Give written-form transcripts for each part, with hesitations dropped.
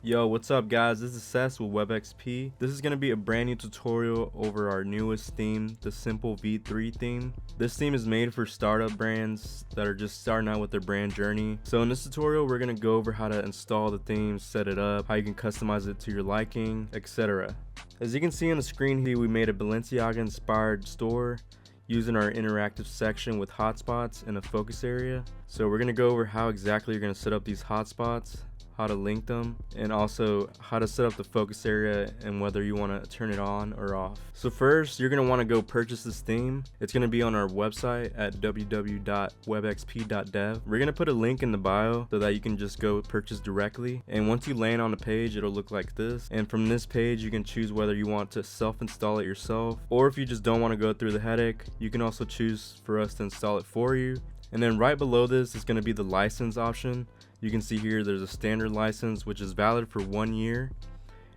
Yo, what's up guys? This is Sess with WebXP. This is going to be a brand new tutorial over our newest theme, the Simple V3 theme. This theme is made for startup brands that are just starting out with their brand journey. So in this tutorial, we're going to go over how to install the theme, set it up, how you can customize it to your liking, etc. As you can see on the screen here, we made a Balenciaga inspired store using our interactive section with hotspots and a focus area. So we're going to go over how exactly you're going to set up these hotspots, how to link them, and also how to set up the focus area and whether you want to turn it on or off. So first, you're going to want to go purchase this theme. It's going to be on our website at www.webxp.dev. We're going to put a link in the bio so that you can just go purchase directly. And once you land on the page, it'll look like this. And from this page, you can choose whether you want to self-install it yourself, or if you just don't want to go through the headache, you can also choose for us to install it for you. And then right below this is going to be the license option. You can see here there's a standard license which is valid for 1 year,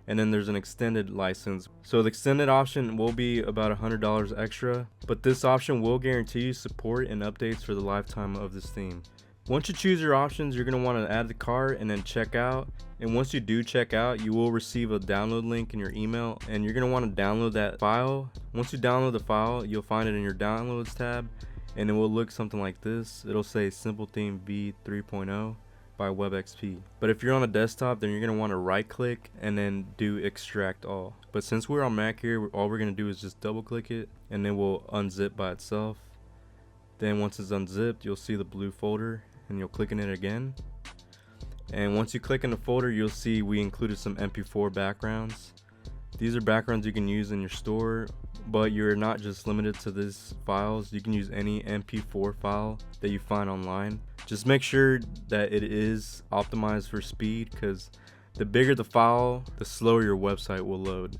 and then there's an extended license. So the extended option will be about $100 extra, but this option will guarantee you support and updates for the lifetime of this theme. Once you choose your options, you're going to want to add the cart and then check out. And once you do check out, you will receive a download link in your email, and you're going to want to download that file. Once you download the file, you'll find it in your downloads tab, and it will look something like this. It'll say Simple Theme V 3.0 by WebXP. But if you're on a desktop, then you're going to want to right click and then do extract all. But since we're on Mac here, all we're going to do is just double click it, and then we'll unzip by itself. Then once it's unzipped, you'll see the blue folder, and you'll click in it again. And once you click in the folder, you'll see we included some MP4 backgrounds. These are backgrounds you can use in your store, but you're not just limited to these files. You can use any MP4 file that you find online. Just make sure that it is optimized for speed, because the bigger the file, the slower your website will load.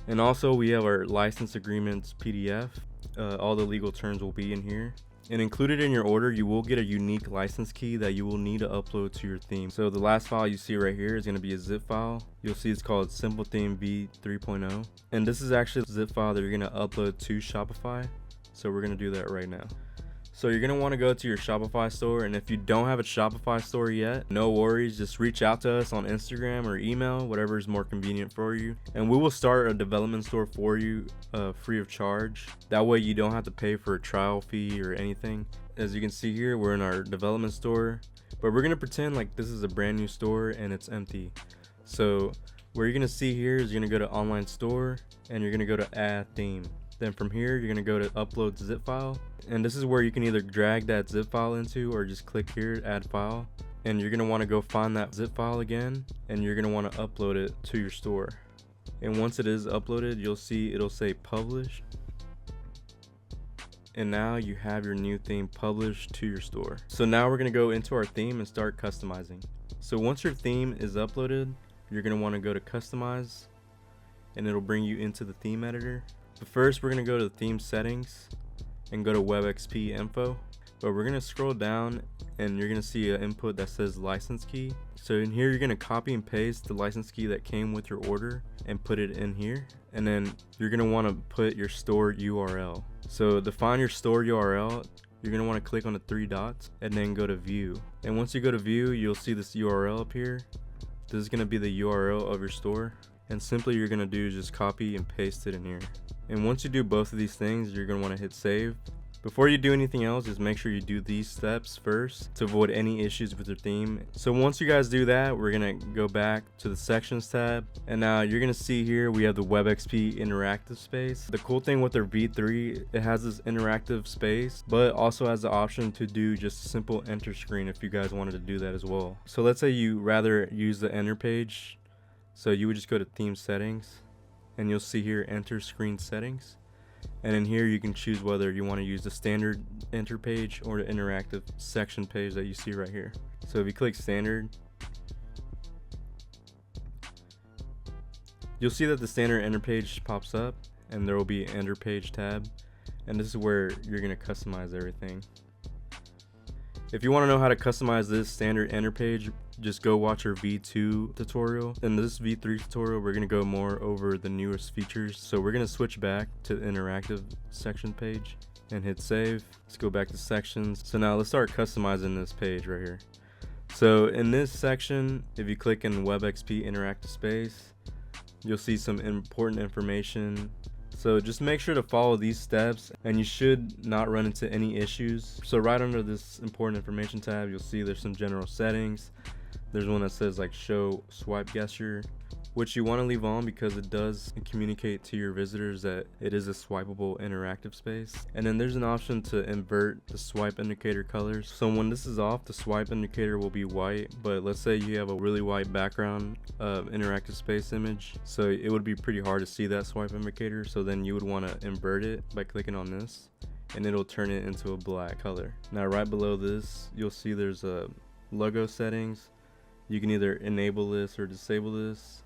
And also we have our license agreements PDF. All the legal terms will be in here. And included in your order, you will get a unique license key that you will need to upload to your theme. So the last file you see right here is going to be a zip file. You'll see it's called Simple Theme V 3.0. And this is actually the zip file that you're going to upload to Shopify. So we're going to do that right now. So you're going to want to go to your Shopify store, and if you don't have a Shopify store yet, no worries, just reach out to us on Instagram or email, whatever is more convenient for you, and we will start a development store for you free of charge. That way you don't have to pay for a trial fee or anything. As you can see here, we're in our development store, but we're going to pretend like this is a brand new store and it's empty. So what you're going to see here is you're going to go to online store, and you're going to go to add theme. Then from here, you're going to go to upload zip file. And this is where you can either drag that zip file into, or just click here, add file. And you're going to want to go find that zip file again, and you're going to want to upload it to your store. And once it is uploaded, you'll see it'll say publish. And now you have your new theme published to your store. So now we're going to go into our theme and start customizing. So once your theme is uploaded, you're going to want to go to customize, and it'll bring you into the theme editor. But first, we're going to go to the theme settings and go to WebXP info. But we're going to scroll down, and you're going to see an input that says license key. So in here, you're going to copy and paste the license key that came with your order and put it in here. And then you're going to want to put your store URL. So to find your store URL, you're going to want to click on the 3 dots and then go to view. And once you go to view, you'll see this URL up here. This is going to be the URL of your store. And simply you're going to do is just copy and paste it in here. And once you do both of these things, you're going to want to hit save. Before you do anything else, just make sure you do these steps first to avoid any issues with your theme. So once you guys do that, we're going to go back to the sections tab. And now you're going to see here we have the WebXP interactive space. The cool thing with their V3, it has this interactive space, but also has the option to do just a simple enter screen if you guys wanted to do that as well. So let's say you rather use the enter page. So you would just go to theme settings, and you'll see here enter screen settings. And in here you can choose whether you want to use the standard enter page or the interactive section page that you see right here. So if you click standard, you'll see that the standard enter page pops up, and there will be an enter page tab, and this is where you're going to customize everything. If you want to know how to customize this standard enter page, just go watch our V2 tutorial. In this V3 tutorial, we're going to go more over the newest features. So we're going to switch back to the interactive section page and hit save. Let's go back to sections. So now let's start customizing this page right here. So in this section, if you click in WebXP interactive space, you'll see some important information. So just make sure to follow these steps and you should not run into any issues. So right under this important information tab, you'll see there's some general settings. There's one that says like show swipe gesture, which you want to leave on because it does communicate to your visitors that it is a swipeable interactive space. And then there's an option to invert the swipe indicator colors. So when this is off, the swipe indicator will be white, but let's say you have a really white background interactive space image, so it would be pretty hard to see that swipe indicator. So then you would want to invert it by clicking on this, and it'll turn it into a black color. Now right below this, you'll see there's a logo settings. You can either enable this or disable this,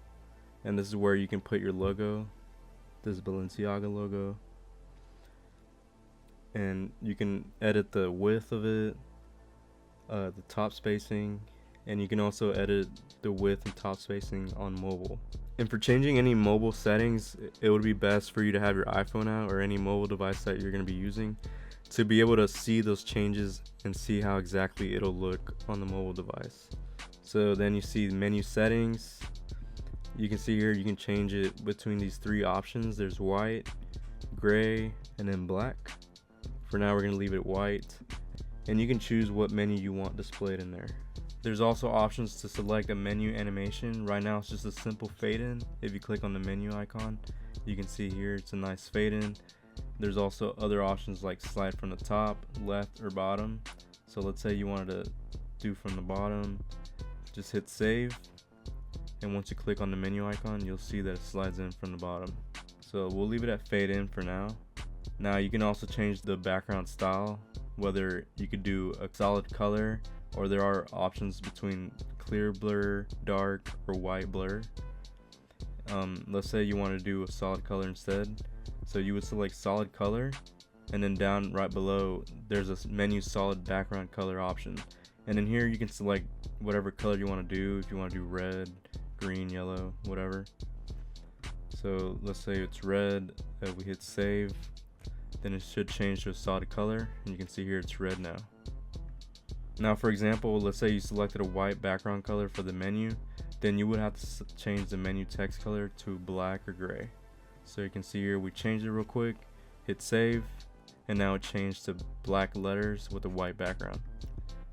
and this is where you can put your logo, this Balenciaga logo, and you can edit the width of it, the top spacing, and you can also edit the width and top spacing on mobile. And for changing any mobile settings, it would be best for you to have your iPhone out or any mobile device that you're going to be using to be able to see those changes and see how exactly it'll look on the mobile device. So then you see menu settings. You can see here you can change it between these three options. There's white, gray, and then black. For now we're going to leave it white, and you can choose what menu you want displayed in there. There's also options to select a menu animation. Right now it's just a simple fade in. If you click on the menu icon, you can see here it's a nice fade in. There's also other options like slide from the top, left, or bottom. So let's say you wanted to do from the bottom, just hit save, and once you click on the menu icon, you'll see that it slides in from the bottom. So we'll leave it at fade in for now. Now you can also change the background style, whether you could do a solid color, or there are options between clear blur, dark, or white blur. Let's say you want to do a solid color instead. So you would select solid color, and then down right below there's a menu solid background color option. And in here you can select whatever color you want to do. If you want to do red, green, yellow, whatever. So let's say it's red, we hit save, then it should change to a solid color, and you can see here it's red now. Now for example, let's say you selected a white background color for the menu, then you would have to change the menu text color to black or gray. So you can see here we changed it real quick, hit save, and now it changed to black letters with a white background.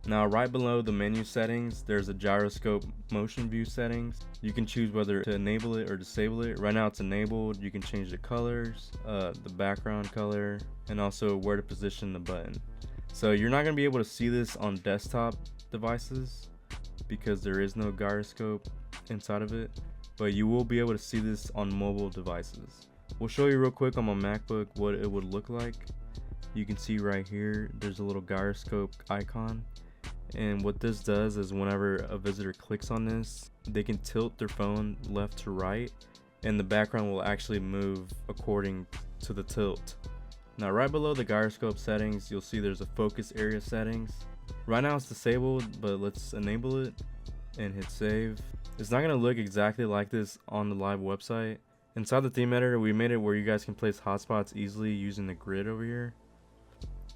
Now right below the menu settings, there's a gyroscope motion view settings. You can choose whether to enable it or disable it. Right now it's enabled. You can change the colors, the background color, and also where to position the button. So you're not going to be able to see this on desktop devices because there is no gyroscope inside of it, but you will be able to see this on mobile devices. We'll show you real quick on my MacBook what it would look like. You can see right here there's a little gyroscope icon. And what this does is whenever a visitor clicks on this, they can tilt their phone left to right, and the background will actually move according to the tilt. Now right below the gyroscope settings, you'll see there's a focus area settings. Right now it's disabled, but let's enable it and hit save. It's not going to look exactly like this on the live website. Inside the theme editor, we made it where you guys can place hotspots easily using the grid over here.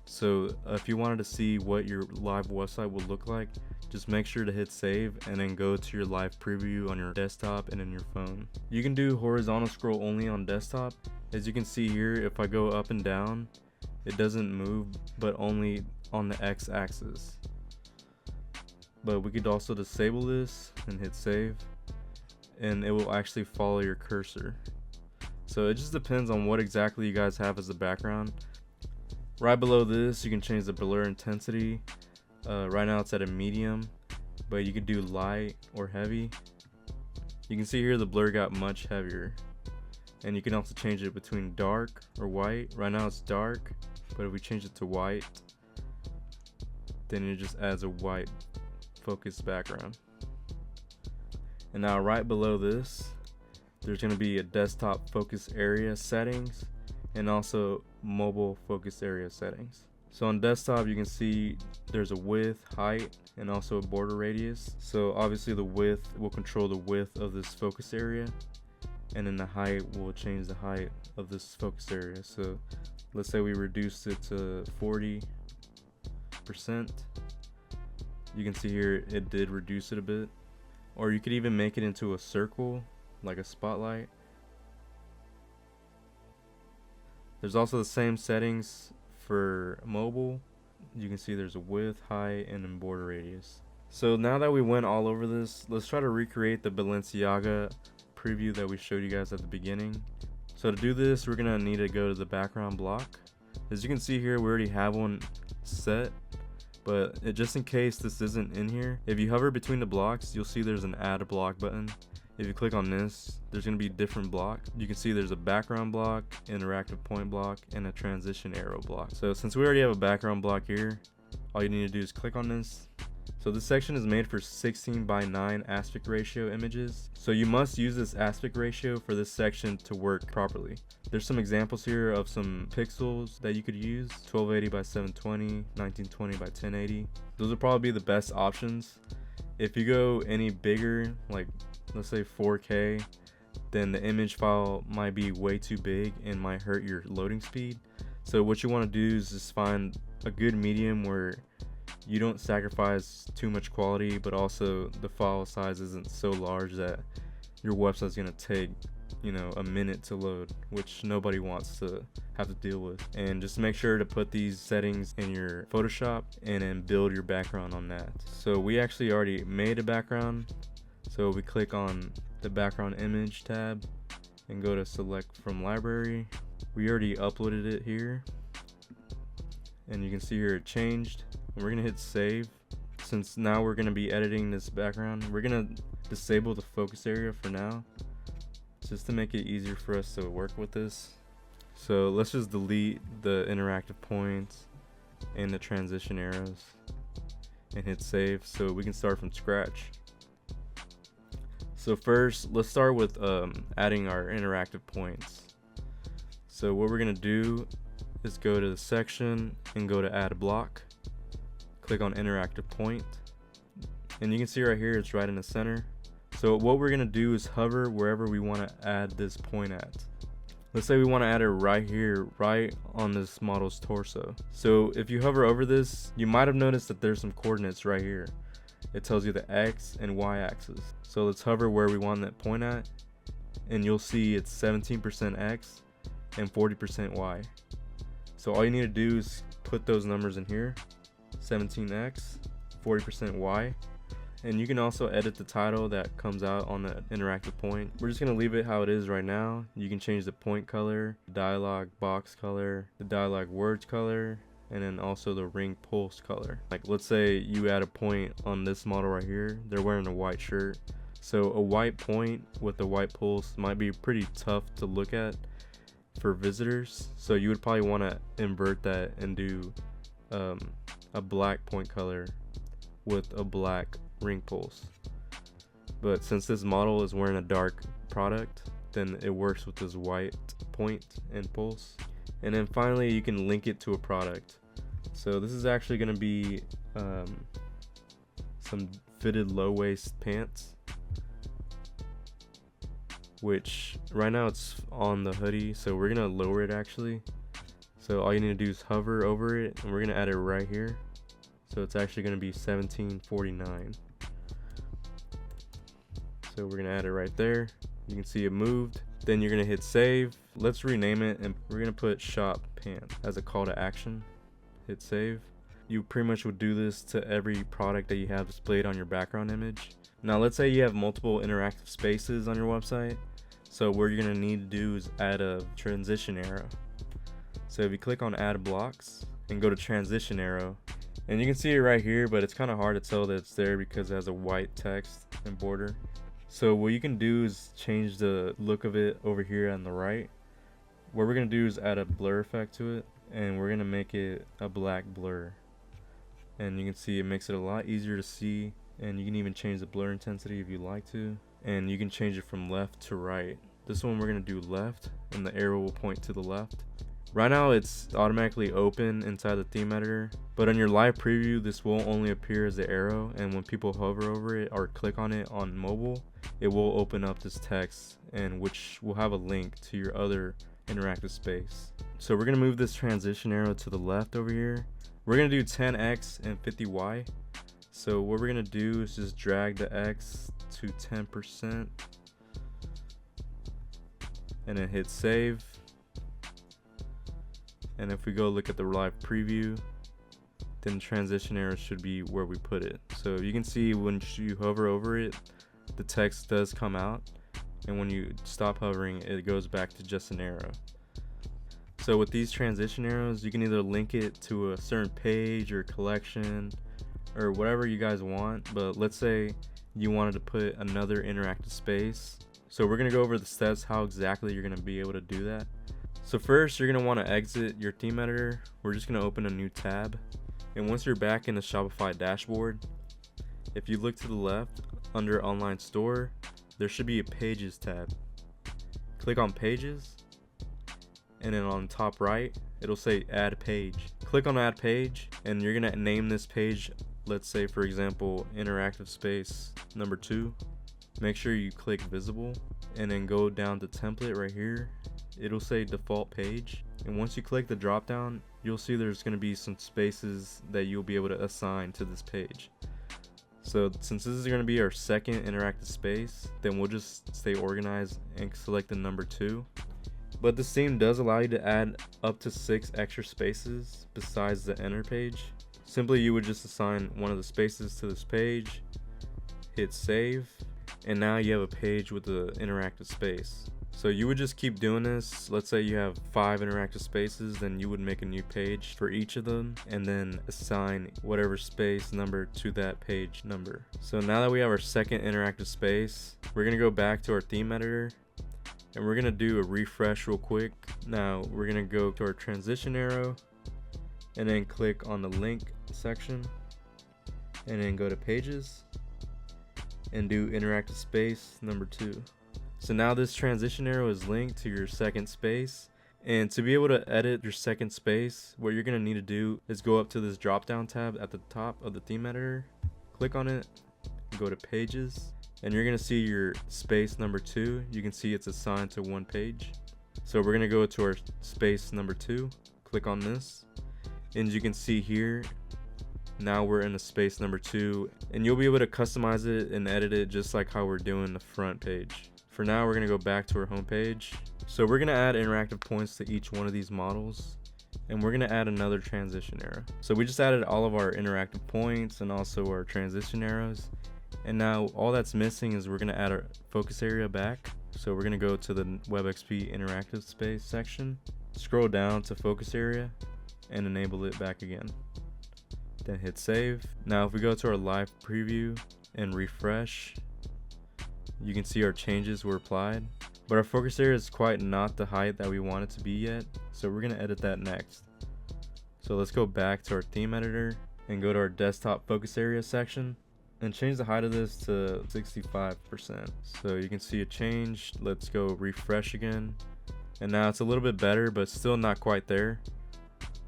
So if you wanted to see what your live website would look like, just make sure to hit save and then go to your live preview on your desktop and in your phone. You can do horizontal scroll only on desktop. As you can see here, if I go up and down, it doesn't move, but only on the x-axis. But we could also disable this and hit save, and it will actually follow your cursor. So it just depends on what exactly you guys have as a background. Right below this, you can change the blur intensity. Right now it's at a medium, but you could do light or heavy. You can see here the blur got much heavier. And you can also change it between dark or white. Right now it's dark, but if we change it to white, then it just adds a white focused background. And now right below this, there's going to be a desktop focus area settings and also mobile focus area settings. So on desktop you can see there's a width, height, and also a border radius. So obviously the width will control the width of this focus area, and then the height will change the height of this focus area. So let's say we reduced it to 40%. You can see here it did reduce it a bit. Or you could even make it into a circle, like a spotlight. There's also the same settings for mobile. You can see there's a width, height, and then border radius. So now that we went all over this, let's try to recreate the Balenciaga preview that we showed you guys at the beginning. So to do this, we're gonna need to go to the background block. As you can see here, we already have one set, but just in case this isn't in here, if you hover between the blocks, you'll see there's an add a block button. If you click on this, there's gonna be different blocks. You can see there's a background block, interactive point block, and a transition arrow block. So since we already have a background block here, all you need to do is click on this. So this section is made for 16:9 aspect ratio images. So you must use this aspect ratio for this section to work properly. There's some examples here of some pixels that you could use: 1280 by 720, 1920 by 1080. Those would probably be the best options. If you go any bigger, like let's say 4K, then the image file might be way too big and might hurt your loading speed. So what you want to do is just find a good medium where you don't sacrifice too much quality, but also the file size isn't so large that your website's gonna take, you know, a minute to load, which nobody wants to have to deal with. And just make sure to put these settings in your Photoshop and then build your background on that. So we actually already made a background. So we click on the background image tab and go to select from library. We already uploaded it here, and you can see here it changed. And we're gonna hit save. Since now we're gonna be editing this background, we're gonna disable the focus area for now, just to make it easier for us to work with this. So let's just delete the interactive points and the transition arrows and hit save so we can start from scratch. So first, let's start with adding our interactive points. So what we're gonna do is go to the section and go to add a block. Click on interactive point, and you can see right here it's right in the center. So what we're gonna do is hover wherever we want to add this point at. Let's say we want to add it right here, right on this model's torso. So if you hover over this, you might have noticed that there's some coordinates right here. It tells you the X and Y axis. So let's hover where we want that point at, and you'll see it's 17% X and 40% Y. So all you need to do is put those numbers in here: 17X, 40% Y. And you can also edit the title that comes out on the interactive point. We're just gonna leave it how it is right now. You can change the point color, dialog box color, the dialog words color, and then also the ring pulse color. Like let's say you add a point on this model right here. They're wearing a white shirt. So a white point with a white pulse might be pretty tough to look at for visitors. So you would probably want to invert that and do a black point color with a black ring pulse. But since this model is wearing a dark product, then it works with this white point and pulse. And then finally you can link it to a product. So this is actually going to be some fitted low waist pants, which right now it's on the hoodie, so we're gonna lower it actually. So all you need to do is hover over it, and we're gonna add it right here. So it's actually gonna be 1749. So we're gonna add it right there. You can see it moved. Then you're gonna hit save. Let's rename it, and we're gonna put shop pants as a call to action. Hit save. You pretty much would do this to every product that you have displayed on your background image. Now let's say you have multiple interactive spaces on your website. So what you're gonna need to do is add a transition arrow. So if you click on add blocks and go to transition arrow, and you can see it right here, but it's kind of hard to tell that it's there because it has a white text and border. So what you can do is change the look of it over here on the right. What we're gonna do is add a blur effect to it, and we're gonna make it a black blur. And you can see it makes it a lot easier to see, and you can even change the blur intensity if you like to, and you can change it from left to right. This one we're gonna do left, and the arrow will point to the left. Right now it's automatically open inside the theme editor, but on your live preview this will only appear as the arrow, and when people hover over it or click on it on mobile, it will open up this text, and which will have a link to your other interactive space. So we're gonna move this transition arrow to the left over here. We're gonna do 10x and 50y. So what we're gonna do is just drag the X to 10% and then hit save. And if we go look at the live preview, then transition arrow should be where we put it. So you can see when you hover over it, the text does come out, and when you stop hovering, it goes back to just an arrow. So with these transition arrows, you can either link it to a certain page or collection or whatever you guys want, but let's say you wanted to put another interactive space. So we're gonna go over the steps how exactly you're gonna be able to do that. So first, you're gonna want to exit your theme editor. We're just gonna open a new tab, and once you're back in the Shopify dashboard, if you look to the left under online store, there should be a pages tab. Click on pages, and then on top right it'll say add page. Click on add page, and you're gonna name this page, let's say for example, interactive space number 2. Make sure you click visible, and then go down to template right here. It'll say default page, and once you click the drop down, you'll see there's going to be some spaces that you'll be able to assign to this page. So since this is going to be our second interactive space, then we'll just stay organized and select the number 2. But this theme does allow you to add up to 6 extra spaces besides the enter page. Simply you would just assign one of the spaces to this page, hit save, and now you have a page with the interactive space. So you would just keep doing this. Let's say you have 5 interactive spaces, then you would make a new page for each of them and then assign whatever space number to that page number. So now that we have our second interactive space, we're gonna go back to our theme editor and we're gonna do a refresh real quick. Now we're gonna go to our transition arrow and then click on the link section and then go to pages and do interactive space number 2. So now this transition arrow is linked to your second space, and to be able to edit your second space, what you're going to need to do is go up to this drop down tab at the top of the theme editor, click on it, go to pages, and you're going to see your space number 2. You can see it's assigned to one page. So we're going to go to our space number 2, click on this, and you can see here now we're in the space number 2, and you'll be able to customize it and edit it just like how we're doing the front page. For now, we're gonna go back to our home page. So we're gonna add interactive points to each one of these models, and we're gonna add another transition arrow. So we just added all of our interactive points and also our transition arrows. And now all that's missing is we're gonna add our focus area back. So we're gonna go to the WebXP interactive space section, scroll down to focus area, and enable it back again. Then hit save. Now if we go to our live preview and refresh, you can see our changes were applied, but our focus area is quite not the height that we want it to be yet, so we're going to edit that next. So let's go back to our theme editor and go to our desktop focus area section and change the height of this to 65%. So you can see it changed. Let's go refresh again, and now it's a little bit better, but still not quite there.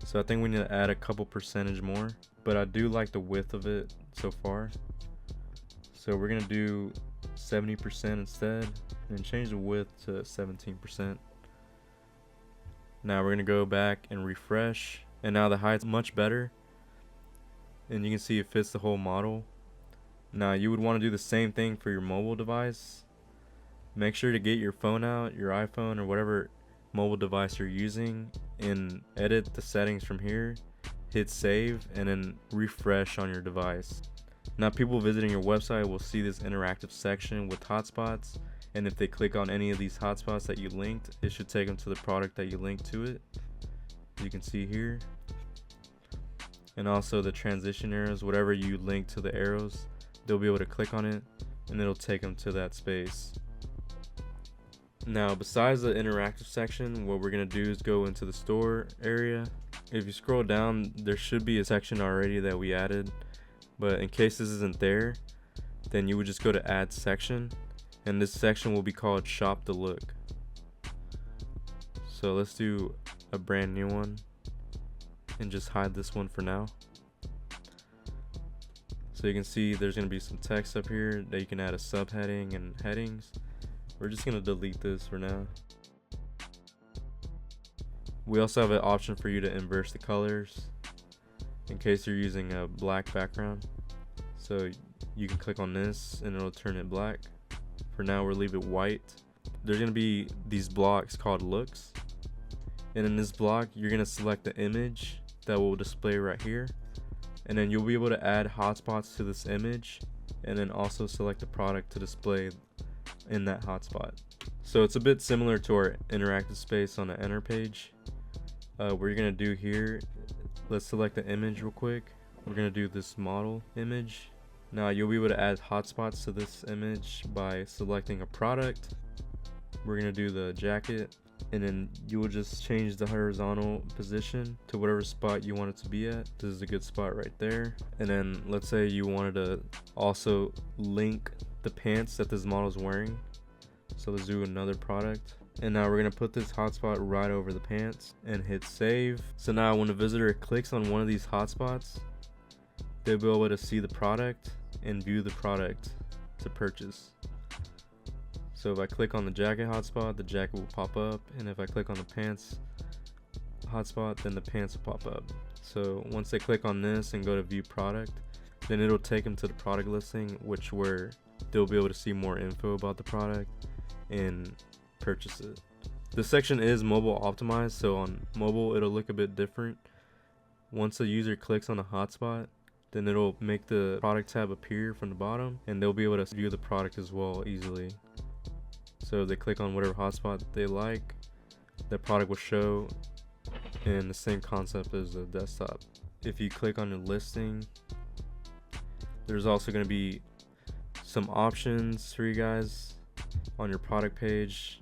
So I think we need to add a couple percentage more, but I do like the width of it so far. So we're going to do 70% instead and change the width to 17%. Now we're going to go back and refresh, and now the height's much better, and you can see it fits the whole model. Now you would want to do the same thing for your mobile device. Make sure to get your phone out, your iPhone or whatever mobile device you're using, and edit the settings from here, hit save, and then refresh on your device. Now people visiting your website will see this interactive section with hotspots, and if they click on any of these hotspots that you linked, it should take them to the product that you linked to it. You can see here, and also the transition arrows, whatever you link to the arrows, they'll be able to click on it and it'll take them to that space. Now besides the interactive section, what we're going to do is go into the store area. If you scroll down, there should be a section already that we added, but in case this isn't there, then you would just go to add section, and this section will be called shop the look. So let's do a brand new one and just hide this one for now. So you can see there's going to be some text up here that you can add a subheading and headings. We're just going to delete this for now. We also have an option for you to inverse the colors in case you're using a black background. So you can click on this and it'll turn it black. For now, we'll leave it white. There's gonna be these blocks called looks, and in this block you're gonna select the image that will display right here, and then you'll be able to add hotspots to this image, and then also select the product to display in that hotspot. So it's a bit similar to our interactive space on the enter page. What you're gonna do here, let's select the image real quick. We're gonna do this model image. Now you'll be able to add hotspots to this image by selecting a product. We're gonna do the jacket, and then you will just change the horizontal position to whatever spot you want it to be at. This is a good spot right there. And then let's say you wanted to also link the pants that this model is wearing. So let's do another product. And now we're gonna put this hotspot right over the pants and hit save. So now when a visitor clicks on one of these hotspots, they'll be able to see the product and view the product to purchase. So if I click on the jacket hotspot, the jacket will pop up, and if I click on the pants hotspot, then the pants will pop up. So once they click on this and go to view product, then it'll take them to the product listing, where they'll be able to see more info about the product and purchase it. This section is mobile optimized, so on mobile it'll look a bit different. Once a user clicks on the hotspot, then it'll make the product tab appear from the bottom, and they'll be able to view the product as well easily. So if they click on whatever hotspot they like, the product will show, and the same concept as the desktop. If you click on the listing, there's also going to be some options for you guys on your product page.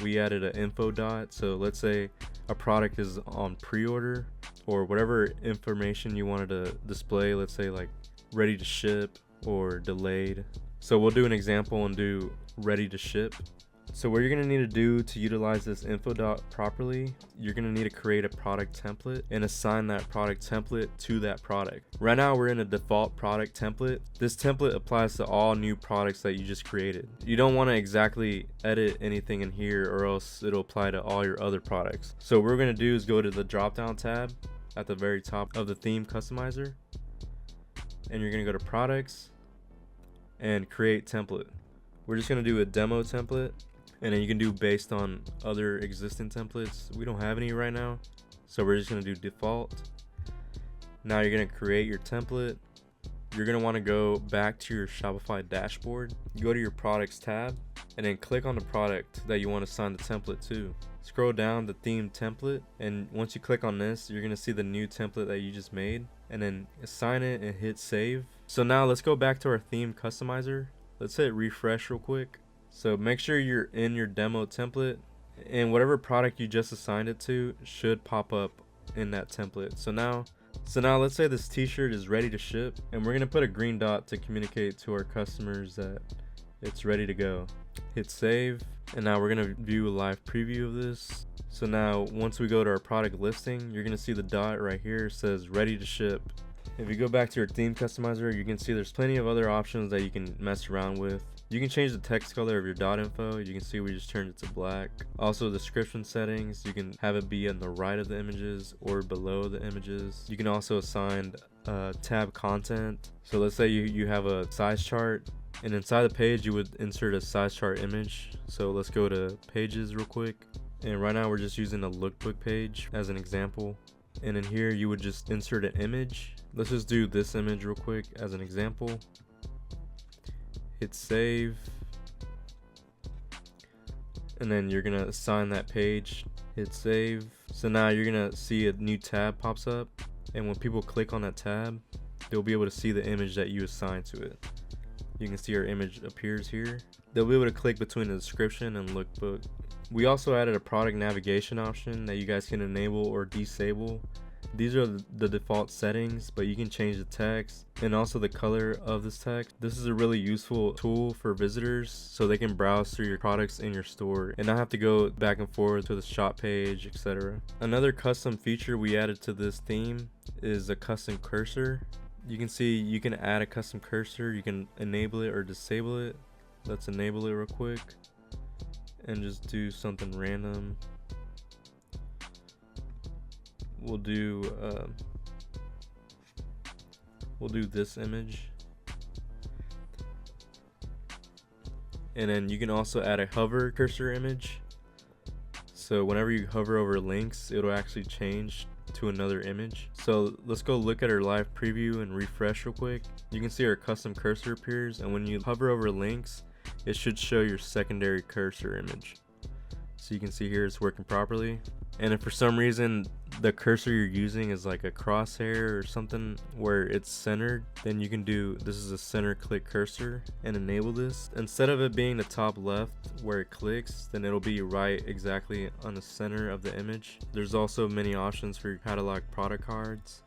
We added an info dot, so let's say a product is on pre-order, or whatever information you wanted to display, let's say like ready to ship or delayed. So we'll do an example and do ready to ship. So what you're gonna need to do to utilize this info dot properly, you're gonna need to create a product template and assign that product template to that product. Right now we're in a default product template. This template applies to all new products that you just created. You don't wanna exactly edit anything in here, or else it'll apply to all your other products. So what we're gonna do is go to the drop down tab at the very top of the theme customizer, and you're gonna go to products and create template. We're just gonna do a demo template, and then you can do based on other existing templates. We don't have any right now, so we're just gonna do default. Now you're gonna create your template. You're gonna wanna go back to your Shopify dashboard. You go to your products tab, and then click on the product that you wanna assign the template to. Scroll down the theme template, and once you click on this, you're gonna see the new template that you just made, and then assign it and hit save. So now let's go back to our theme customizer. Let's hit refresh real quick. So make sure you're in your demo template, and whatever product you just assigned it to should pop up in that template. So now let's say this t-shirt is ready to ship, and we're gonna put a green dot to communicate to our customers that it's ready to go. Hit save, and now we're gonna view a live preview of this. So now once we go to our product listing, you're gonna see the dot right here says ready to ship. If you go back to your theme customizer, you can see there's plenty of other options that you can mess around with. You can change the text color of your dot info. You can see we just turned it to black. Also description settings, you can have it be on the right of the images or below the images. You can also assign tab content. So let's say you have a size chart, and inside the page you would insert a size chart image. So let's go to pages real quick, and right now we're just using a lookbook page as an example. And in here you would just insert an image. Let's just do this image real quick as an example. Hit save, and then you're gonna assign that page. Hit save. So now you're gonna see a new tab pops up, and when people click on that tab, they'll be able to see the image that you assigned to it. You can see our image appears here. They'll be able to click between the description and lookbook. We also added a product navigation option that you guys can enable or disable. These are the default settings, but you can change the text and also the color of this text. This is a really useful tool for visitors, so they can browse through your products in your store and not have to go back and forth to the shop page, etc. Another custom feature we added to this theme is a custom cursor. You can see you can add a custom cursor. You can enable it or disable it. Let's enable it real quick and just do something random. We'll do this image. And then you can also add a hover cursor image. So whenever you hover over links, it'll actually change to another image. So let's go look at our live preview and refresh real quick. You can see our custom cursor appears, and when you hover over links, it should show your secondary cursor image. So you can see here it's working properly. And if for some reason the cursor you're using is like a crosshair or something where it's centered, then you can do, this is a center click cursor, and enable this. Instead of it being the top left where it clicks, then it'll be right exactly on the center of the image. There's also many options for your catalog product cards.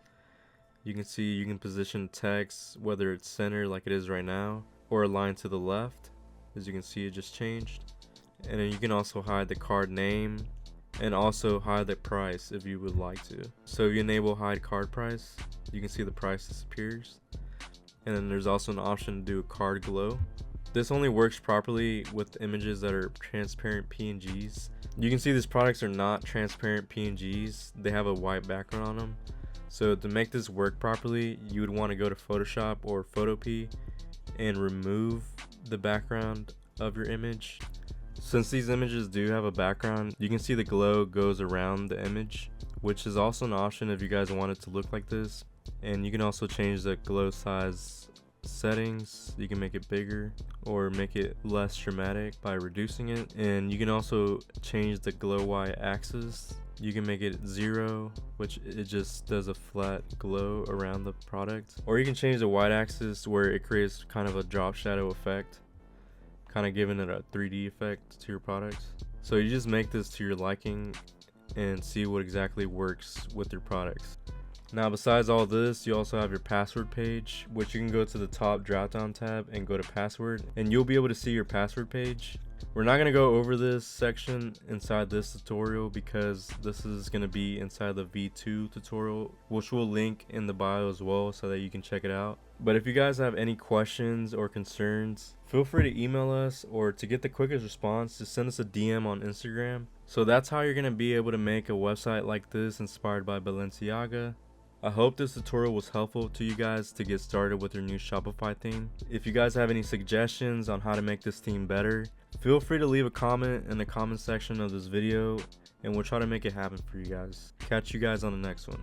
You can see you can position text, whether it's centered like it is right now or aligned to the left. As you can see, it just changed. And then you can also hide the card name and also hide the price if you would like to. So if you enable hide card price, you can see the price disappears. And then there's also an option to do a card glow. This only works properly with images that are transparent PNGs. You can see these products are not transparent PNGs. They have a white background on them. So to make this work properly, you would want to go to Photoshop or Photopea and remove the background of your image. Since these images do have a background, you can see the glow goes around the image, which is also an option if you guys want it to look like this. And you can also change the glow size settings. You can make it bigger or make it less dramatic by reducing it. And you can also change the glow Y axis. You can make it 0, which it just does a flat glow around the product. Or you can change the white axis where it creates kind of a drop shadow effect, kind of giving it a 3D effect to your products. So you just make this to your liking and see what exactly works with your products. Now besides all this, you also have your password page, which you can go to the top drop down tab and go to password, and you'll be able to see your password page. We're not going to go over this section inside this tutorial because this is going to be inside the V2 tutorial, which we'll link in the bio as well so that you can check it out. But if you guys have any questions or concerns, feel free to email us, or to get the quickest response, just send us a DM on Instagram. So that's how you're going to be able to make a website like this inspired by Balenciaga. I hope this tutorial was helpful to you guys to get started with your new Shopify theme. If you guys have any suggestions on how to make this theme better, feel free to leave a comment in the comment section of this video, and we'll try to make it happen for you guys. Catch you guys on the next one.